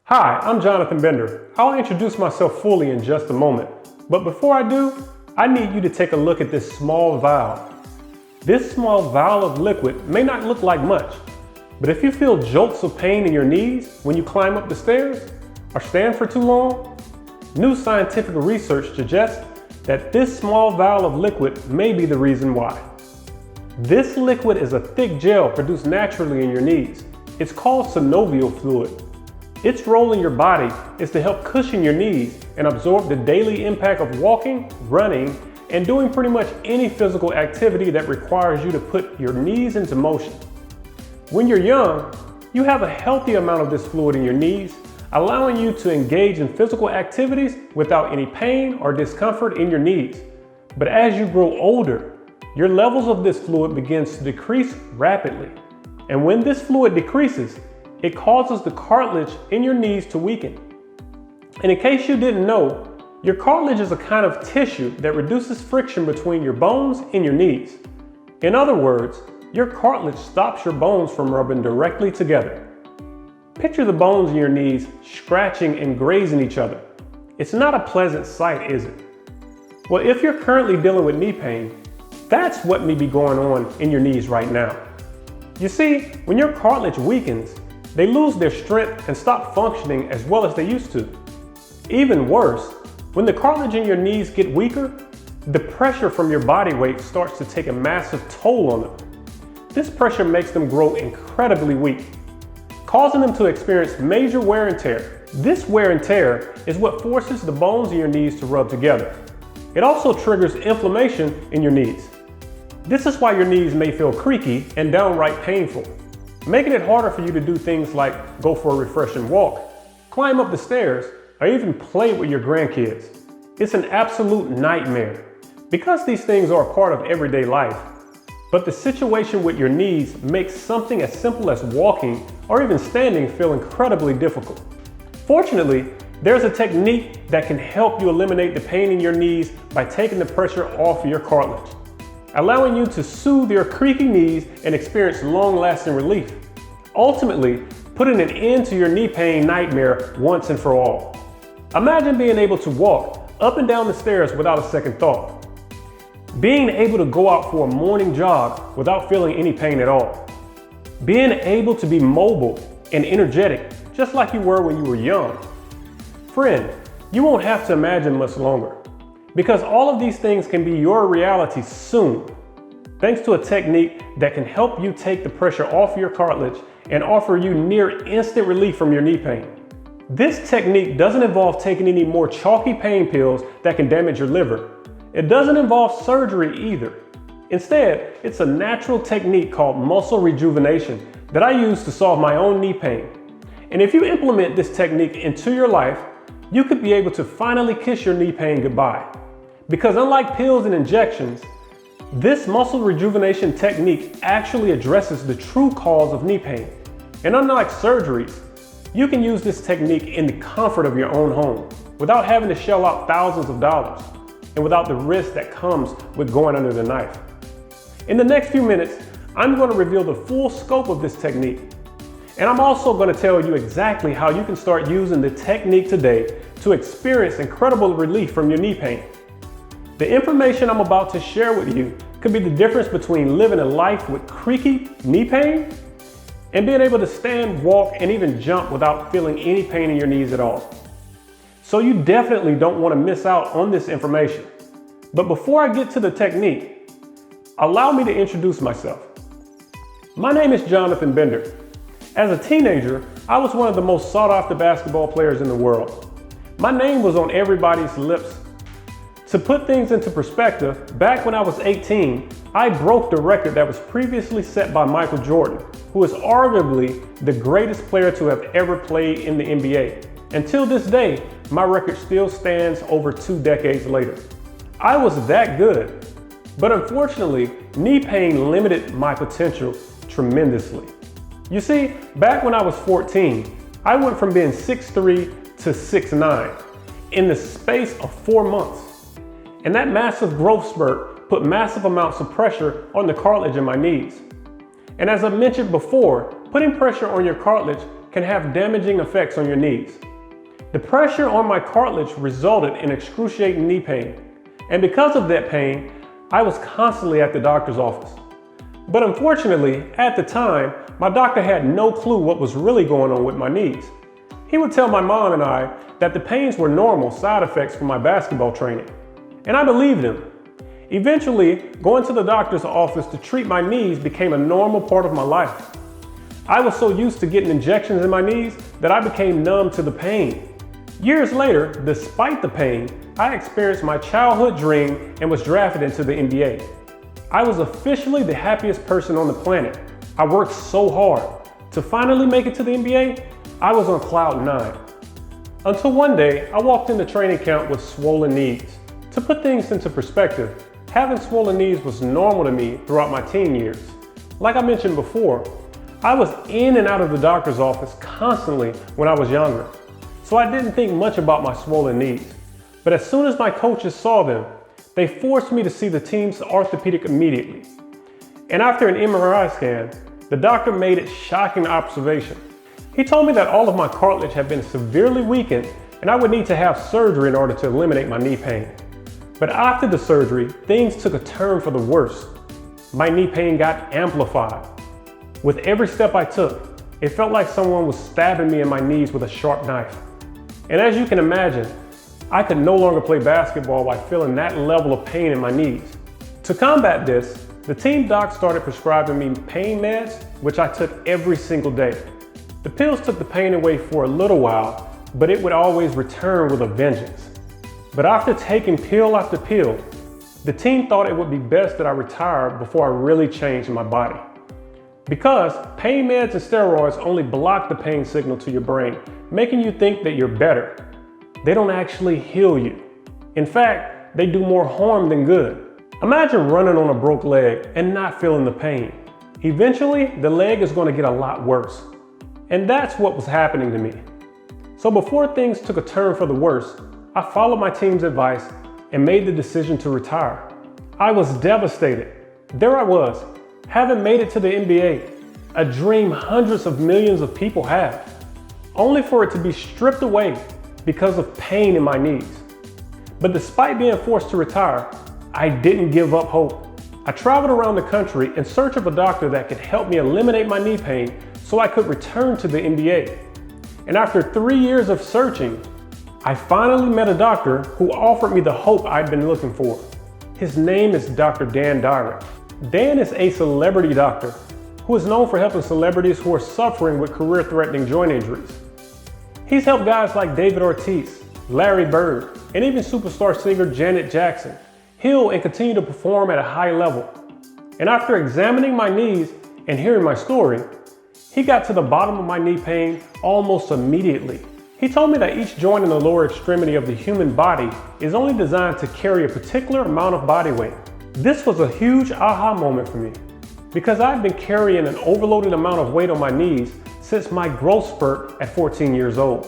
Hi, I'm Jonathan Bender. I'll introduce myself fully in just a moment. But before I do, I need you to take a look at this small vial. This small vial of liquid may not look like much, but if you feel jolts of pain in your knees when you climb up the stairs or stand for too long, new scientific research suggests that this small vial of liquid may be the reason why. This liquid is a thick gel produced naturally in your knees. It's called synovial fluid. Its role in your body is to help cushion your knees and absorb the daily impact of walking, running, and doing pretty much any physical activity that requires you to put your knees into motion. When you're young, you have a healthy amount of this fluid in your knees, allowing you to engage in physical activities without any pain or discomfort in your knees. But as you grow older, your levels of this fluid begins to decrease rapidly. And when this fluid decreases, it causes the cartilage in your knees to weaken. And in case you didn't know, your cartilage is a kind of tissue that reduces friction between your bones and your knees. In other words, your cartilage stops your bones from rubbing directly together. Picture the bones in your knees scratching and grazing each other. It's not a pleasant sight, is it? Well, if you're currently dealing with knee pain, that's what may be going on in your knees right now. You see, when your cartilage weakens, they lose their strength and stop functioning as well as they used to. Even worse, when the cartilage in your knees get weaker, the pressure from your body weight starts to take a massive toll on them. This pressure makes them grow incredibly weak, causing them to experience major wear and tear. This wear and tear is what forces the bones in your knees to rub together. It also triggers inflammation in your knees. This is why your knees may feel creaky and downright painful, making it harder for you to do things like go for a refreshing walk, climb up the stairs, or even play with your grandkids. It's an absolute nightmare because these things are a part of everyday life. But the situation with your knees makes something as simple as walking or even standing feel incredibly difficult. Fortunately, there's a technique that can help you eliminate the pain in your knees by taking the pressure off your cartilage, allowing you to soothe your creaky knees and experience long-lasting relief, ultimately putting an end to your knee pain nightmare once and for all. Imagine being able to walk up and down the stairs without a second thought, being able to go out for a morning jog without feeling any pain at all, being able to be mobile and energetic just like you were when you were young. Friend, you won't have to imagine much longer, because all of these things can be your reality soon, thanks to a technique that can help you take the pressure off your cartilage and offer you near instant relief from your knee pain. This technique doesn't involve taking any more chalky pain pills that can damage your liver. It doesn't involve surgery either. Instead, it's a natural technique called muscle rejuvenation that I use to solve my own knee pain. And if you implement this technique into your life, you could be able to finally kiss your knee pain goodbye. Because unlike pills and injections, this muscle rejuvenation technique actually addresses the true cause of knee pain. And unlike surgeries, you can use this technique in the comfort of your own home without having to shell out thousands of dollars and without the risk that comes with going under the knife. In the next few minutes, I'm going to reveal the full scope of this technique. And I'm also going to tell you exactly how you can start using the technique today to experience incredible relief from your knee pain. The information I'm about to share with you could be the difference between living a life with creaky knee pain and being able to stand, walk, and even jump without feeling any pain in your knees at all. So you definitely don't want to miss out on this information. But before I get to the technique, allow me to introduce myself. My name is Jonathan Bender. As a teenager, I was one of the most sought-after basketball players in the world. My name was on everybody's lips. To put things into perspective, back when I was 18, I broke the record that was previously set by Michael Jordan, who is arguably the greatest player to have ever played in the NBA. Until this day, my record still stands over 2 decades later. I was that good, but unfortunately, knee pain limited my potential tremendously. You see, back when I was 14, I went from being 6'3" to 6'9" in the space of 4 months. And that massive growth spurt put massive amounts of pressure on the cartilage in my knees. And as I mentioned before, putting pressure on your cartilage can have damaging effects on your knees. The pressure on my cartilage resulted in excruciating knee pain, and because of that pain, I was constantly at the doctor's office. But unfortunately, at the time, my doctor had no clue what was really going on with my knees. He would tell my mom and I that the pains were normal side effects from my basketball training, and I believed him. Eventually, going to the doctor's office to treat my knees became a normal part of my life. I was so used to getting injections in my knees that I became numb to the pain. Years later, despite the pain, I experienced my childhood dream and was drafted into the NBA. I was officially the happiest person on the planet. I worked so hard. To finally make it to the NBA, I was on cloud 9. Until one day, I walked into training camp with swollen knees. To put things into perspective, having swollen knees was normal to me throughout my teen years. Like I mentioned before, I was in and out of the doctor's office constantly when I was younger, so I didn't think much about my swollen knees. But as soon as my coaches saw them, they forced me to see the team's orthopedic immediately. And after an MRI scan, the doctor made a shocking observation. He told me that all of my cartilage had been severely weakened and I would need to have surgery in order to eliminate my knee pain. But after the surgery, things took a turn for the worse. My knee pain got amplified. With every step I took, it felt like someone was stabbing me in my knees with a sharp knife. And as you can imagine, I could no longer play basketball while feeling that level of pain in my knees. To combat this, the team doc started prescribing me pain meds, which I took every single day. The pills took the pain away for a little while, but it would always return with a vengeance. But after taking pill after pill, the team thought it would be best that I retire before I really changed my body. Because pain meds and steroids only block the pain signal to your brain, making you think that you're better. They don't actually heal you. In fact, they do more harm than good. Imagine running on a broke leg and not feeling the pain. Eventually, the leg is going to get a lot worse. And that's what was happening to me. So before things took a turn for the worse, I followed my team's advice and made the decision to retire. I was devastated. There I was, having made it to the NBA, a dream hundreds of millions of people have, only for it to be stripped away because of pain in my knees. But despite being forced to retire, I didn't give up hope. I traveled around the country in search of a doctor that could help me eliminate my knee pain so I could return to the NBA. And after 3 years of searching, I finally met a doctor who offered me the hope I'd been looking for. His name is Dr. Dan Dyrick. Dan is a celebrity doctor who is known for helping celebrities who are suffering with career-threatening joint injuries. He's helped guys like David Ortiz, Larry Bird, and even superstar singer Janet Jackson heal and continue to perform at a high level. And after examining my knees and hearing my story, he got to the bottom of my knee pain almost immediately. He told me that each joint in the lower extremity of the human body is only designed to carry a particular amount of body weight. This was a huge aha moment for me because I'd been carrying an overloaded amount of weight on my knees since my growth spurt at 14 years old.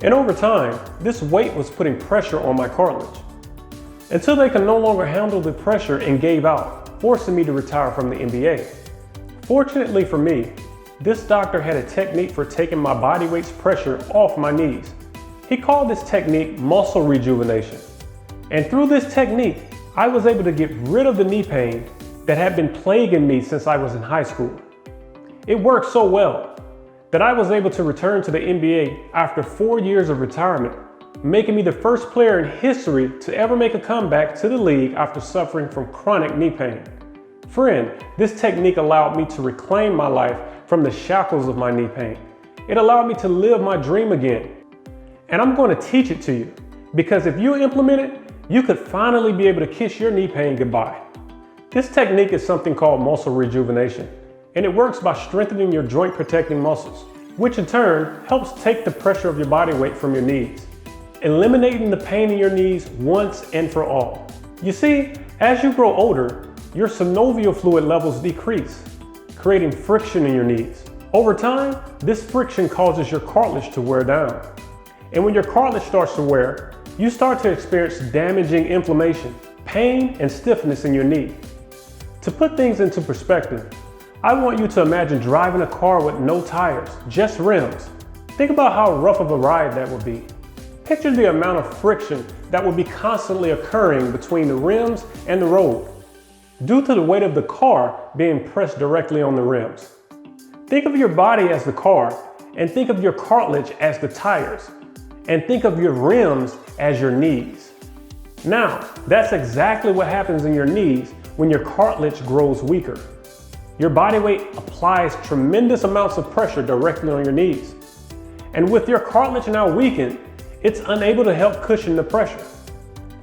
And over time, this weight was putting pressure on my cartilage until they could no longer handle the pressure and gave out, forcing me to retire from the NBA. Fortunately for me, this doctor had a technique for taking my body weight's pressure off my knees. He called this technique muscle rejuvenation. And through this technique, I was able to get rid of the knee pain that had been plaguing me since I was in high school. It worked so well that I was able to return to the NBA after 4 years of retirement, making me the first player in history to ever make a comeback to the league after suffering from chronic knee pain. Friend, this technique allowed me to reclaim my life from the shackles of my knee pain. It allowed me to live my dream again. And I'm going to teach it to you because if you implement it, you could finally be able to kiss your knee pain goodbye. This technique is something called muscle rejuvenation, and it works by strengthening your joint protecting muscles, which in turn helps take the pressure of your body weight from your knees, eliminating the pain in your knees once and for all. You see, as you grow older, your synovial fluid levels decrease, creating friction in your knees. Over time, this friction causes your cartilage to wear down. And when your cartilage starts to wear, you start to experience damaging inflammation, pain, and stiffness in your knee. To put things into perspective, I want you to imagine driving a car with no tires, just rims, Think about how rough of a ride that would be. Picture the amount of friction that would be constantly occurring between the rims and the road, due to the weight of the car being pressed directly on the rims. Think of your body as the car, and think of your cartilage as the tires, and think of your rims as your knees. Now, that's exactly what happens in your knees when your cartilage grows weaker. Your body weight applies tremendous amounts of pressure directly on your knees. And with your cartilage now weakened, it's unable to help cushion the pressure,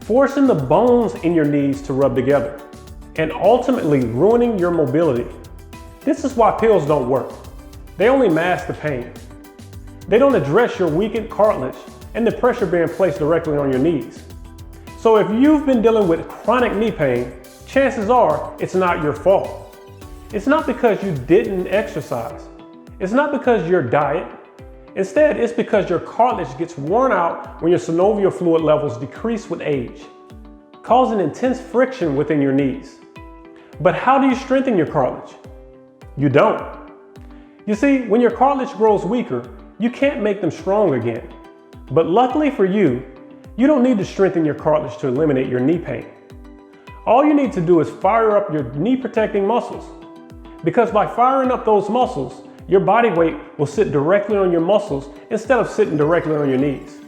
forcing the bones in your knees to rub together, and ultimately ruining your mobility. This is why pills don't work. They only mask the pain. They don't address your weakened cartilage and the pressure being placed directly on your knees. So if you've been dealing with chronic knee pain, chances are it's not your fault. It's not because you didn't exercise. It's not because your diet. Instead, it's because your cartilage gets worn out when your synovial fluid levels decrease with age, causing intense friction within your knees. But how do you strengthen your cartilage? You don't. You see, when your cartilage grows weaker, you can't make them strong again. But luckily for you, you don't need to strengthen your cartilage to eliminate your knee pain. All you need to do is fire up your knee protecting muscles. Because by firing up those muscles, your body weight will sit directly on your muscles instead of sitting directly on your knees,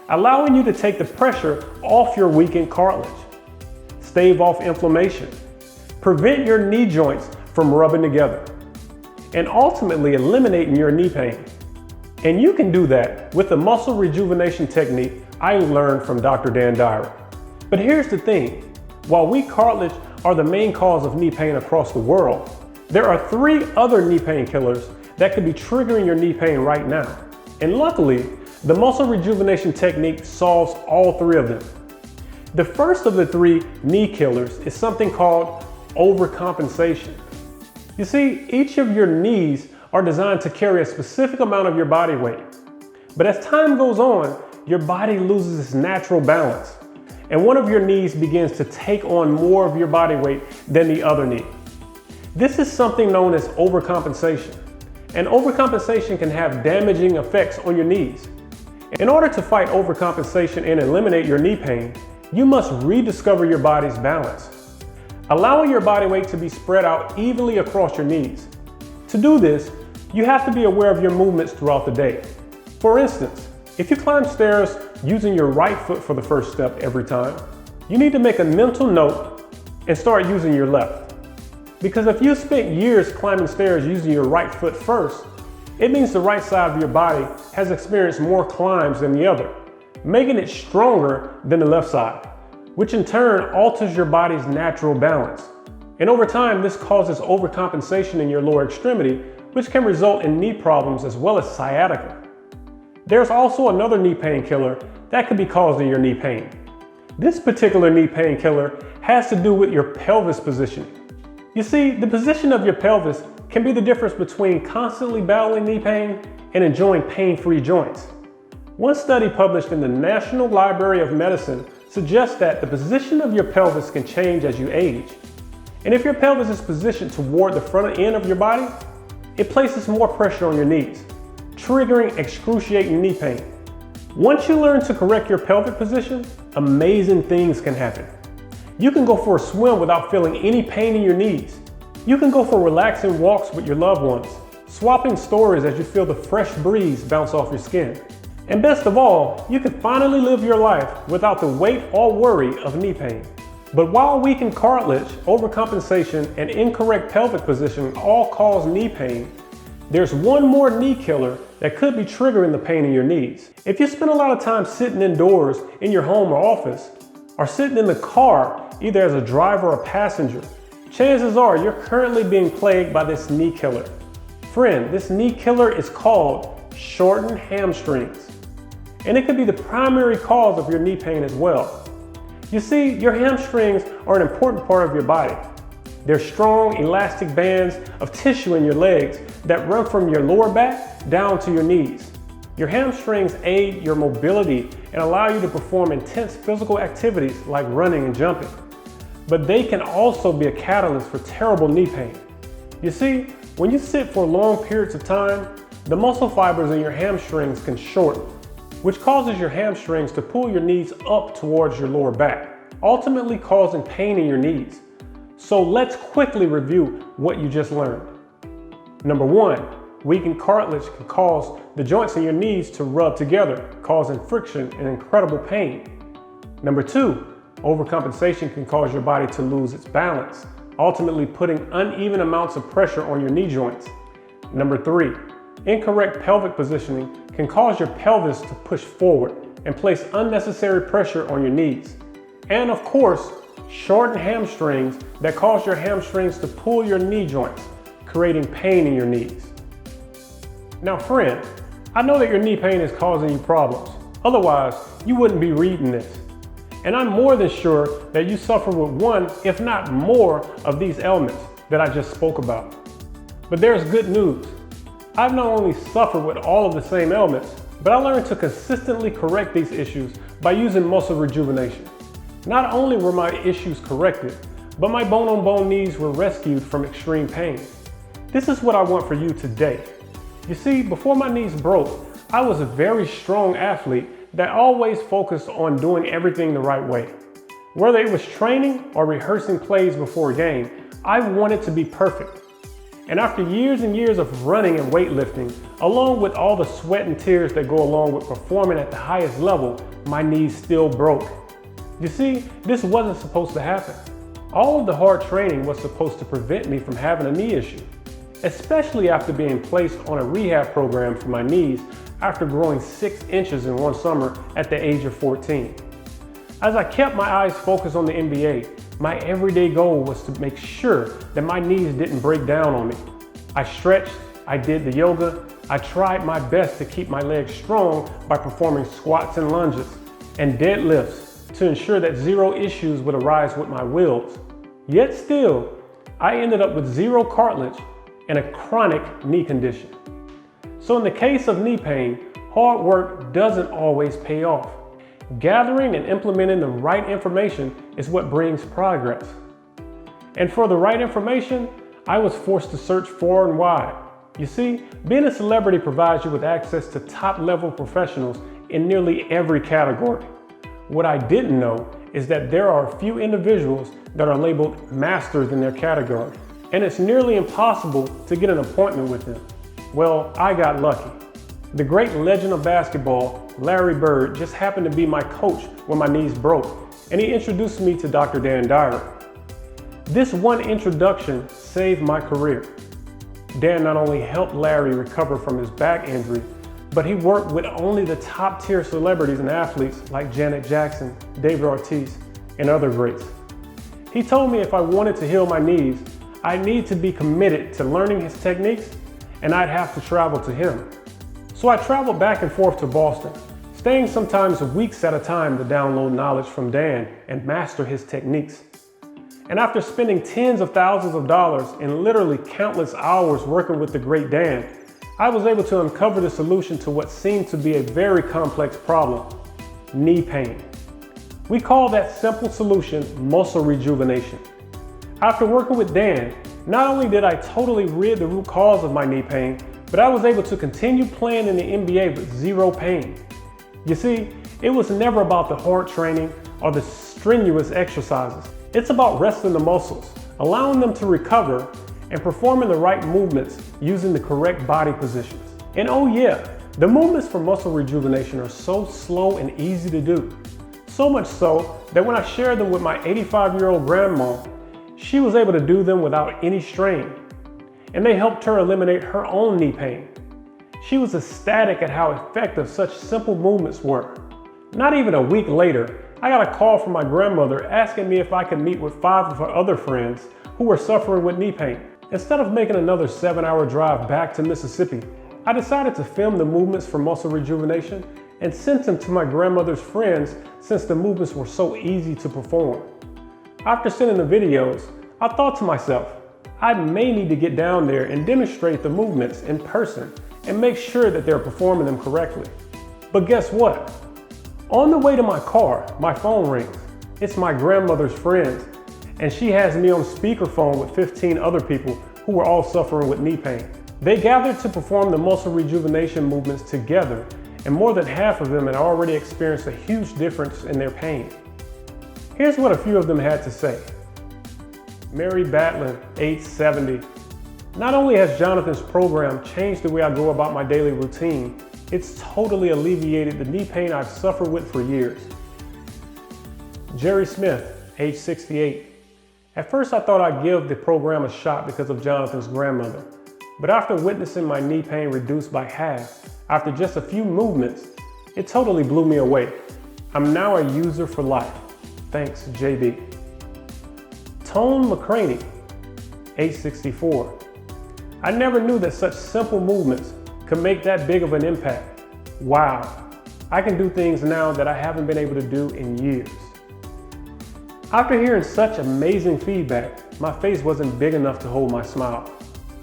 allowing you to take the pressure off your weakened cartilage, stave off inflammation, prevent your knee joints from rubbing together, and ultimately eliminating your knee pain. And you can do that with the muscle rejuvenation technique I learned from Dr. Dan Dyer. But here's the thing, while weak cartilage are the main cause of knee pain across the world, there are 3 other knee pain killers that could be triggering your knee pain right now. And luckily, the muscle rejuvenation technique solves all 3 of them. The first of the 3 knee killers is something called overcompensation. You see, each of your knees are designed to carry a specific amount of your body weight. But as time goes on, your body loses its natural balance, and one of your knees begins to take on more of your body weight than the other knee. This is something known as overcompensation, and overcompensation can have damaging effects on your knees. In order to fight overcompensation and eliminate your knee pain, you must rediscover your body's balance, allowing your body weight to be spread out evenly across your knees. To do this, you have to be aware of your movements throughout the day. For instance, if you climb stairs using your right foot for the first step every time, you need to make a mental note and start using your left. Because if you spent years climbing stairs using your right foot first, it means the right side of your body has experienced more climbs than the other, making it stronger than the left side, which in turn alters your body's natural balance. And over time, this causes overcompensation in your lower extremity, which can result in knee problems as well as sciatica. There's also another knee pain killer that could be causing your knee pain. This particular knee pain killer has to do with your pelvis positioning. You see, the position of your pelvis can be the difference between constantly battling knee pain and enjoying pain-free joints. One study published in the National Library of Medicine suggests that the position of your pelvis can change as you age. And if your pelvis is positioned toward the front end of your body, it places more pressure on your knees, triggering excruciating knee pain. Once you learn to correct your pelvic position, amazing things can happen. You can go for a swim without feeling any pain in your knees. You can go for relaxing walks with your loved ones, swapping stories as you feel the fresh breeze bounce off your skin. And best of all, you can finally live your life without the weight or worry of knee pain. But while weakened cartilage, overcompensation, and incorrect pelvic position all cause knee pain, there's one more knee killer that could be triggering the pain in your knees. If you spend a lot of time sitting indoors in your home or office, or sitting in the car, either as a driver or passenger, chances are you're currently being plagued by this knee killer. Friend, this knee killer is called shortened hamstrings, and it could be the primary cause of your knee pain as well. You see, your hamstrings are an important part of your body. They're strong, elastic bands of tissue in your legs that run from your lower back down to your knees. Your hamstrings aid your mobility and allow you to perform intense physical activities like running and jumping. But they can also be a catalyst for terrible knee pain. You see, when you sit for long periods of time, the muscle fibers in your hamstrings can shorten, which causes your hamstrings to pull your knees up towards your lower back, ultimately causing pain in your knees. So let's quickly review what you just learned. Number 1, weakened cartilage can cause the joints in your knees to rub together, causing friction and incredible pain. Number 2, overcompensation can cause your body to lose its balance, ultimately putting uneven amounts of pressure on your knee joints. Number 3, incorrect pelvic positioning can cause your pelvis to push forward and place unnecessary pressure on your knees. And of course, shortened hamstrings that cause your hamstrings to pull your knee joints, creating pain in your knees. Now friend, I know that your knee pain is causing you problems. Otherwise, you wouldn't be reading this. And I'm more than sure that you suffer with one, if not more, of these ailments that I just spoke about. But there's good news. I've not only suffered with all of the same ailments, but I learned to consistently correct these issues by using muscle rejuvenation. Not only were my issues corrected, but my bone-on-bone knees were rescued from extreme pain. This is what I want for you today. You see, before my knees broke, I was a very strong athlete that always focused on doing everything the right way. Whether it was training or rehearsing plays before a game, I wanted to be perfect. And after years and years of running and weightlifting, along with all the sweat and tears that go along with performing at the highest level, my knees still broke. You see, this wasn't supposed to happen. All of the hard training was supposed to prevent me from having a knee issue, especially after being placed on a rehab program for my knees after growing 6 inches in one summer at the age of 14. As I kept my eyes focused on the NBA, my everyday goal was to make sure that my knees didn't break down on me. I stretched, I did the yoga, I tried my best to keep my legs strong by performing squats and lunges and deadlifts to ensure that zero issues would arise with my wheels. Yet still, I ended up with zero cartilage and a chronic knee condition. So in the case of knee pain, hard work doesn't always pay off. Gathering and implementing the right information is what brings progress. And for the right information, I was forced to search far and wide. You see, being a celebrity provides you with access to top-level professionals in nearly every category. What I didn't know is that there are a few individuals that are labeled masters in their category, and it's nearly impossible to get an appointment with them. Well, I got lucky. The great legend of basketball, Larry Bird, just happened to be my coach when my knees broke, and he introduced me to Dr. Dan Dyer. This one introduction saved my career. Dan not only helped Larry recover from his back injury, but he worked with only the top tier celebrities and athletes like Janet Jackson, David Ortiz, and other greats. He told me if I wanted to heal my knees, I need to be committed to learning his techniques, and I'd have to travel to him. So I traveled back and forth to Boston, staying sometimes weeks at a time to download knowledge from Dan and master his techniques. And after spending tens of thousands of dollars and literally countless hours working with the great Dan, I was able to uncover the solution to what seemed to be a very complex problem: knee pain. We call that simple solution muscle rejuvenation. After working with Dan, not only did I totally rid the root cause of my knee pain, but I was able to continue playing in the NBA with zero pain. You see, it was never about the hard training or the strenuous exercises. It's about resting the muscles, allowing them to recover, and performing the right movements using the correct body positions. And oh yeah, the movements for muscle rejuvenation are so slow and easy to do. So much so that when I shared them with my 85-year-old grandma, she was able to do them without any strain. And they helped her eliminate her own knee pain. She was ecstatic at how effective such simple movements were. Not even a week later, I got a call from my grandmother asking me if I could meet with 5 of her other friends who were suffering with knee pain. Instead of making another 7-hour drive back to Mississippi, I decided to film the movements for muscle rejuvenation and sent them to my grandmother's friends since the movements were so easy to perform. After sending the videos, I thought to myself, I may need to get down there and demonstrate the movements in person and make sure that they're performing them correctly. But guess what? On the way to my car, my phone rings. It's my grandmother's friends, and she has me on speakerphone with 15 other people who were all suffering with knee pain. They gathered to perform the muscle rejuvenation movements together, and more than half of them had already experienced a huge difference in their pain. Here's what a few of them had to say. Mary Batlin, age 70. Not only has Jonathan's program changed the way I go about my daily routine, it's totally alleviated the knee pain I've suffered with for years. Jerry Smith, age 68. At first I thought I'd give the program a shot because of Jonathan's grandmother, but after witnessing my knee pain reduced by half after just a few movements, it totally blew me away. I'm now a user for life. Thanks, JB. Tone McCraney, age 64. I never knew that such simple movements could make that big of an impact. Wow, I can do things now that I haven't been able to do in years. After hearing such amazing feedback, my face wasn't big enough to hold my smile.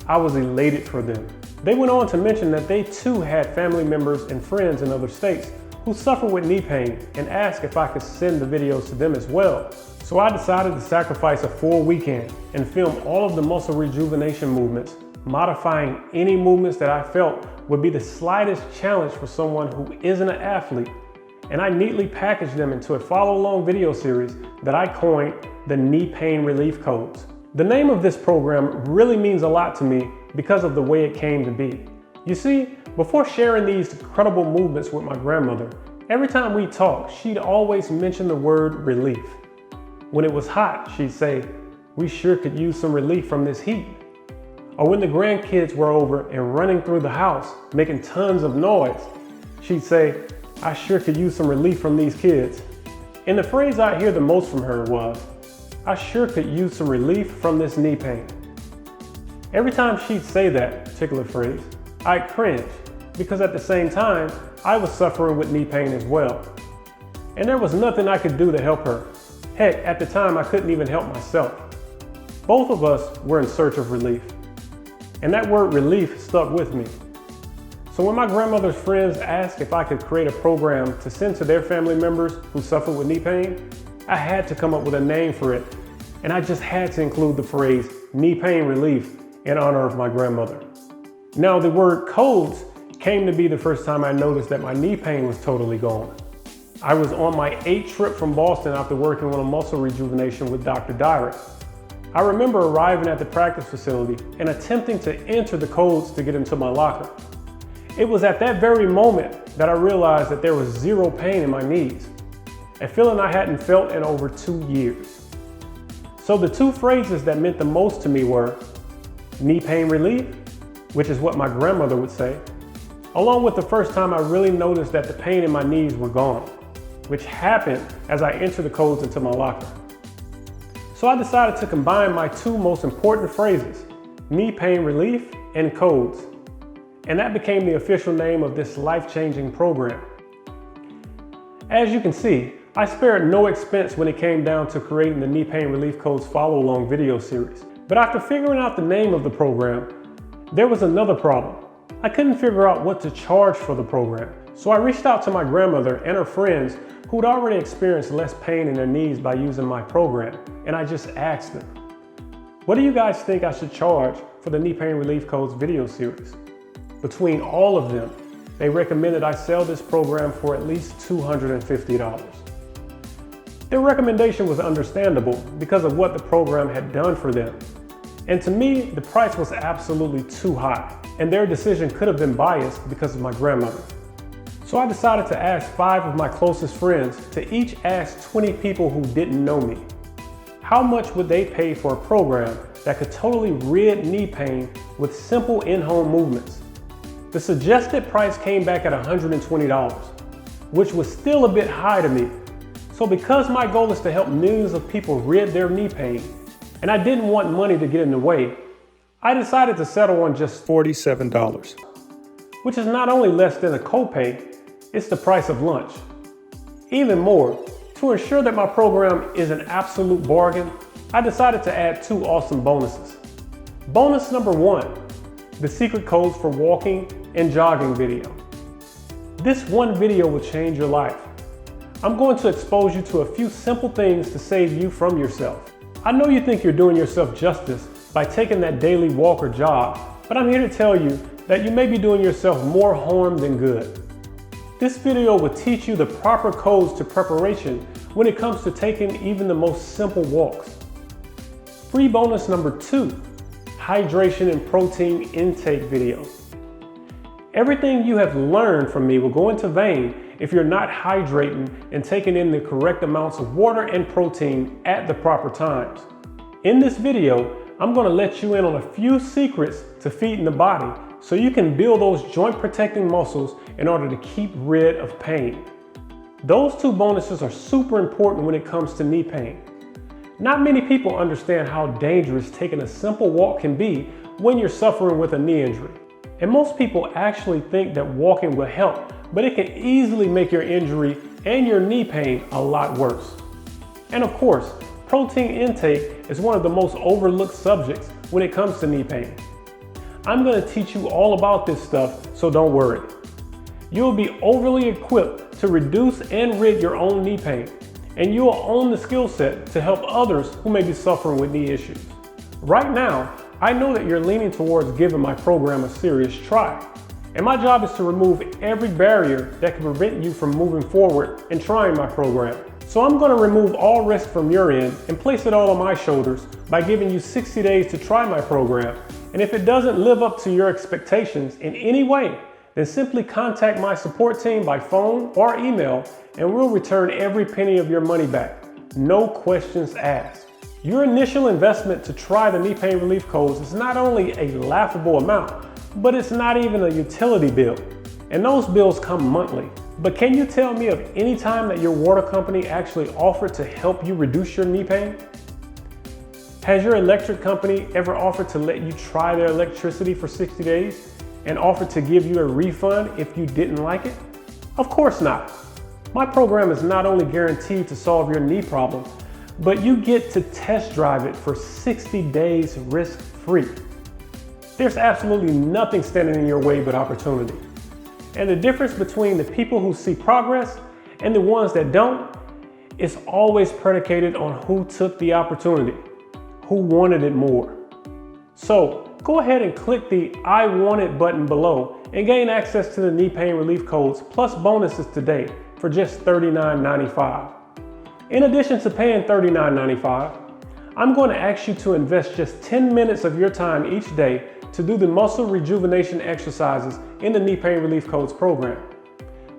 I was elated for them. They went on to mention that they too had family members and friends in other states who suffer with knee pain and asked if I could send the videos to them as well. So I decided to sacrifice a full weekend and film all of the muscle rejuvenation movements, modifying any movements that I felt would be the slightest challenge for someone who isn't an athlete. And I neatly packaged them into a follow-along video series that I coined the Knee Pain Relief Codes. The name of this program really means a lot to me because of the way it came to be. You see, before sharing these incredible movements with my grandmother, every time we talked, she'd always mention the word relief. When it was hot, she'd say, "We sure could use some relief from this heat." Or when the grandkids were over and running through the house, making tons of noise, she'd say, "I sure could use some relief from these kids." And the phrase I hear the most from her was, "I sure could use some relief from this knee pain." Every time she'd say that particular phrase, I'd cringe because at the same time, I was suffering with knee pain as well. And there was nothing I could do to help her. Heck, at the time, I couldn't even help myself. Both of us were in search of relief. And that word relief stuck with me. So when my grandmother's friends asked if I could create a program to send to their family members who suffer with knee pain, I had to come up with a name for it. And I just had to include the phrase knee pain relief in honor of my grandmother. Now the word codes came to be the first time I noticed that my knee pain was totally gone. I was on my 8th trip from Boston after working on a muscle rejuvenation with Dr. Dyrek. I remember arriving at the practice facility and attempting to enter the codes to get into my locker. It was at that very moment that I realized that there was zero pain in my knees, a feeling I hadn't felt in over 2 years. So the two phrases that meant the most to me were knee pain relief, which is what my grandmother would say, along with the first time I really noticed that the pain in my knees were gone, which happened as I entered the codes into my locker. So I decided to combine my two most important phrases, knee pain relief and codes. And that became the official name of this life-changing program. As you can see, I spared no expense when it came down to creating the Knee Pain Relief Codes follow-along video series. But after figuring out the name of the program, there was another problem. I couldn't figure out what to charge for the program. So I reached out to my grandmother and her friends who'd already experienced less pain in their knees by using my program. And I just asked them, what do you guys think I should charge for the Knee Pain Relief Codes video series? Between all of them, they recommended I sell this program for at least $250. Their recommendation was understandable because of what the program had done for them. And to me, the price was absolutely too high, and their decision could have been biased because of my grandmother. So I decided to ask 5 of my closest friends to each ask 20 people who didn't know me. How much would they pay for a program that could totally rid knee pain with simple in-home movements? The suggested price came back at $120, which was still a bit high to me. So because my goal is to help millions of people rid their knee pain, and I didn't want money to get in the way, I decided to settle on just $47, which is not only less than a copay, it's the price of lunch. Even more, to ensure that my program is an absolute bargain, I decided to add 2 awesome bonuses. Bonus number 1, the secret codes for walking and jogging video. This one video will change your life. I'm going to expose you to a few simple things to save you from yourself. I know you think you're doing yourself justice by taking that daily walk or jog, but I'm here to tell you that you may be doing yourself more harm than good. This video will teach you the proper codes to preparation when it comes to taking even the most simple walks. Free bonus number 2, hydration and protein intake video. Everything you have learned from me will go into vain if you're not hydrating and taking in the correct amounts of water and protein at the proper times. In this video, I'm going to let you in on a few secrets to feeding the body so you can build those joint protecting muscles in order to keep rid of pain. Those 2 bonuses are super important when it comes to knee pain. Not many people understand how dangerous taking a simple walk can be when you're suffering with a knee injury. And most people actually think that walking will help, but it can easily make your injury and your knee pain a lot worse. And of course, protein intake is one of the most overlooked subjects when it comes to knee pain. I'm going to teach you all about this stuff, so don't worry. You'll be overly equipped to reduce and rid your own knee pain, and you'll own the skill set to help others who may be suffering with knee issues. Right now, I know that you're leaning towards giving my program a serious try, and my job is to remove every barrier that can prevent you from moving forward and trying my program. So I'm going to remove all risk from your end and place it all on my shoulders by giving you 60 days to try my program. And if it doesn't live up to your expectations in any way, then simply contact my support team by phone or email and we'll return every penny of your money back. No questions asked. Your initial investment to try the knee pain relief codes is not only a laughable amount, but it's not even a utility bill. And those bills come monthly. But can you tell me of any time that your water company actually offered to help you reduce your knee pain? Has your electric company ever offered to let you try their electricity for 60 days and offered to give you a refund if you didn't like it? Of course not. My program is not only guaranteed to solve your knee problem, but you get to test drive it for 60 days risk-free. There's absolutely nothing standing in your way but opportunity. And the difference between the people who see progress and the ones that don't is always predicated on who took the opportunity, who wanted it more. So go ahead and click the I Want It button below and gain access to the knee pain relief codes plus bonuses today for just $39.95. In addition to paying $39.95, I'm going to ask you to invest just 10 minutes of your time each day to do the muscle rejuvenation exercises in the Knee Pain Relief Codes program.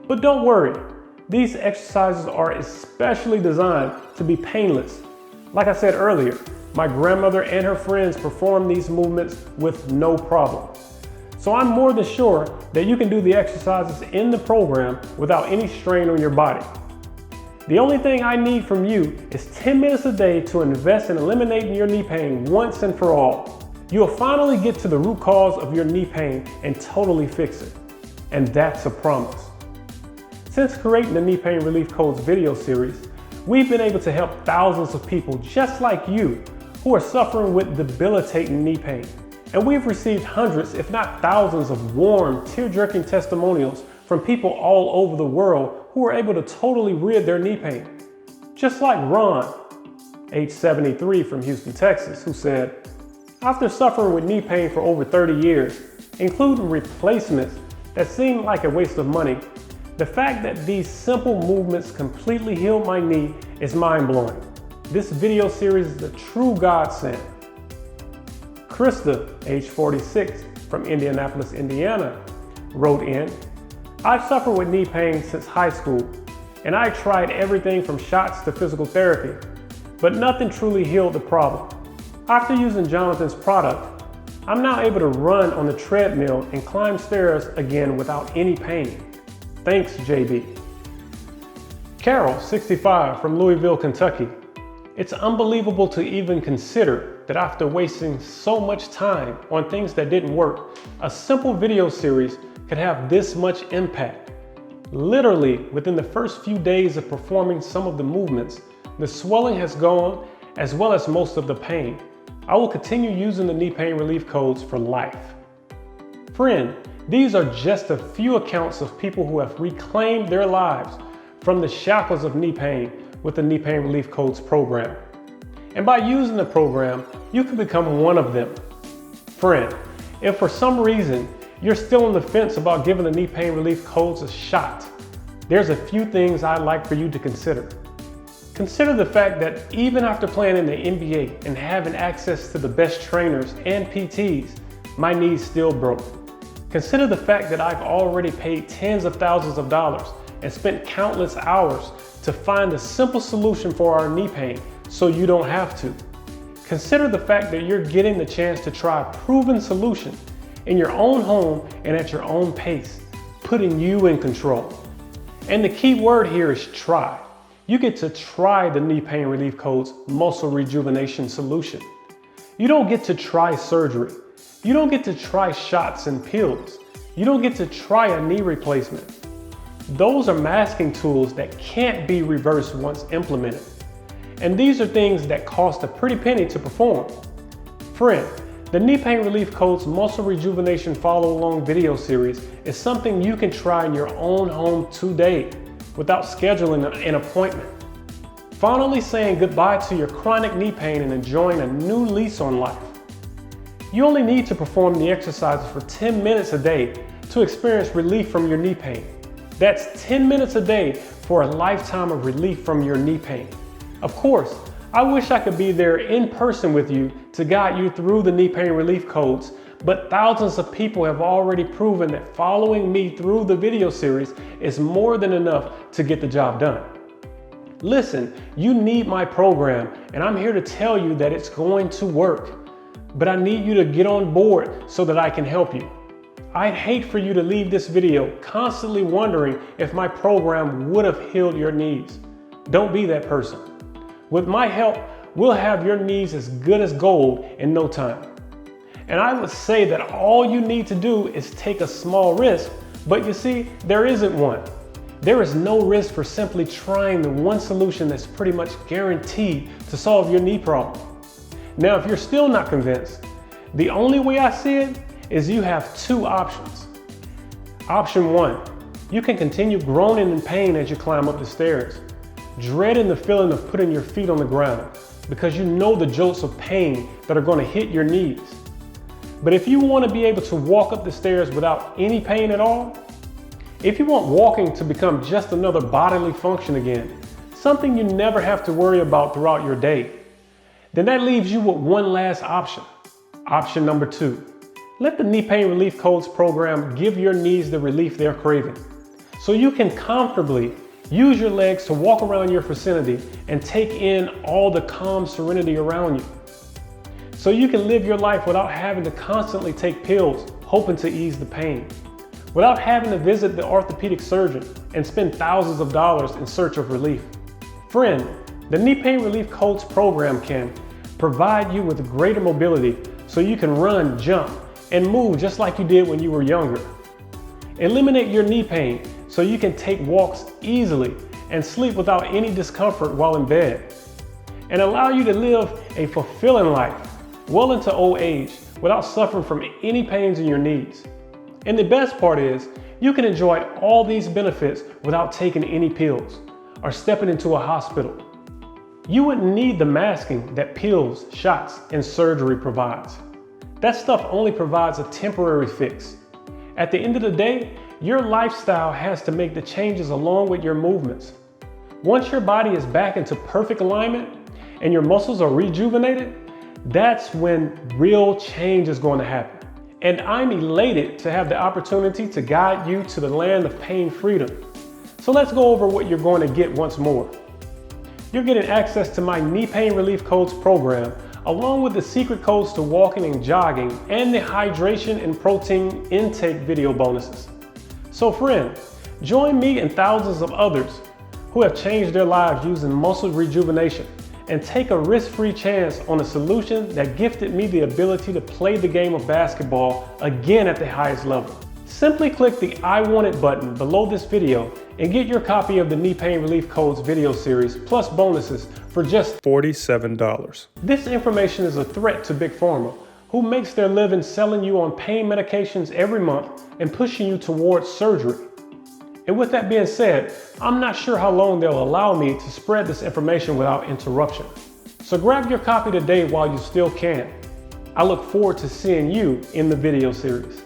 But don't worry, these exercises are especially designed to be painless. Like I said earlier, my grandmother and her friends perform these movements with no problem. So I'm more than sure that you can do the exercises in the program without any strain on your body. The only thing I need from you is 10 minutes a day to invest in eliminating your knee pain once and for all. You'll finally get to the root cause of your knee pain and totally fix it. And that's a promise. Since creating the Knee Pain Relief Codes video series, we've been able to help thousands of people just like you who are suffering with debilitating knee pain. And we've received hundreds, if not thousands, of warm, tear-jerking testimonials from people all over the world who are able to totally rid their knee pain. Just like Ron, age 73 from Houston, Texas, who said, after suffering with knee pain for over 30 years, including replacements that seemed like a waste of money, the fact that these simple movements completely healed my knee is mind-blowing. This video series is a true godsend. Krista, age 46, from Indianapolis, Indiana, wrote in, I've suffered with knee pain since high school, and I tried everything from shots to physical therapy, but nothing truly healed the problem. After using Jonathan's product, I'm now able to run on the treadmill and climb stairs again without any pain. Thanks, JB. Carol, 65, from Louisville, Kentucky. It's unbelievable to even consider that after wasting so much time on things that didn't work, a simple video series could have this much impact. Literally, within the first few days of performing some of the movements, the swelling has gone as well as most of the pain. I will continue using the Knee Pain Relief Codes for life. Friend, these are just a few accounts of people who have reclaimed their lives from the shackles of knee pain with the Knee Pain Relief Codes program. And by using the program, you can become one of them. Friend, If for some reason you're still on the fence about giving the knee pain relief codes a shot, there's a few things I'd like for you to consider. Consider the fact that even after playing in the NBA and having access to the best trainers and PTs, my knees still broke. Consider the fact that I've already paid tens of thousands of dollars and spent countless hours to find a simple solution for our knee pain so you don't have to. Consider the fact that you're getting the chance to try a proven solution in your own home and at your own pace, putting you in control. And the key word here is try. You get to try the Knee Pain Relief Code's muscle rejuvenation solution. You don't get to try surgery. You don't get to try shots and pills. You don't get to try a knee replacement. Those are masking tools that can't be reversed once implemented. And these are things that cost a pretty penny to perform. Friend, the Knee Pain Relief Code's Muscle Rejuvenation Follow-Along video series is something you can try in your own home today without scheduling an appointment. Finally saying goodbye to your chronic knee pain and enjoying a new lease on life. You only need to perform the exercises for 10 minutes a day to experience relief from your knee pain. That's 10 minutes a day for a lifetime of relief from your knee pain. Of course, I wish I could be there in person with you to guide you through the knee pain relief codes, but thousands of people have already proven that following me through the video series is more than enough to get the job done. Listen, you need my program, and I'm here to tell you that it's going to work, but I need you to get on board so that I can help you. I'd hate for you to leave this video constantly wondering if my program would have healed your knees. Don't be that person. With my help, we'll have your knees as good as gold in no time. And I would say that all you need to do is take a small risk, but you see, there isn't one. There is no risk for simply trying the one solution that's pretty much guaranteed to solve your knee problem. Now, if you're still not convinced, the only way I see it is you have two options. Option one, you can continue groaning in pain as you climb up the stairs, dreading the feeling of putting your feet on the ground because you know the jolts of pain that are going to hit your knees. But if you want to be able to walk up the stairs without any pain at all, if you want walking to become just another bodily function again, something you never have to worry about throughout your day, then that leaves you with one last option. Option number two. Let the Knee Pain Relief Codes program give your knees the relief they're craving, so you can comfortably use your legs to walk around your vicinity and take in all the calm serenity around you. So you can live your life without having to constantly take pills, hoping to ease the pain, without having to visit the orthopedic surgeon and spend thousands of dollars in search of relief. Friend, the Knee Pain Relief Codes program can provide you with greater mobility so you can run, jump, and move just like you did when you were younger. Eliminate your knee pain so you can take walks easily and sleep without any discomfort while in bed. And allow you to live a fulfilling life well into old age without suffering from any pains in your knees. And the best part is, you can enjoy all these benefits without taking any pills or stepping into a hospital. You wouldn't need the masking that pills, shots, and surgery provides. That stuff only provides a temporary fix. At the end of the day, your lifestyle has to make the changes along with your movements. Once your body is back into perfect alignment and your muscles are rejuvenated, that's when real change is going to happen. And I'm elated to have the opportunity to guide you to the land of pain freedom. So let's go over what you're going to get once more. You're getting access to my Knee Pain Relief Codes program, along with the secret codes to walking and jogging and the hydration and protein intake video bonuses. So friend, join me and thousands of others who have changed their lives using muscle rejuvenation and take a risk-free chance on a solution that gifted me the ability to play the game of basketball again at the highest level. Simply click the I Want It button below this video and get your copy of the Knee Pain Relief Codes video series plus bonuses for just $47. This information is a threat to Big Pharma, who makes their living selling you on pain medications every month and pushing you towards surgery. And with that being said, I'm not sure how long they'll allow me to spread this information without interruption. So grab your copy today while you still can. I look forward to seeing you in the video series.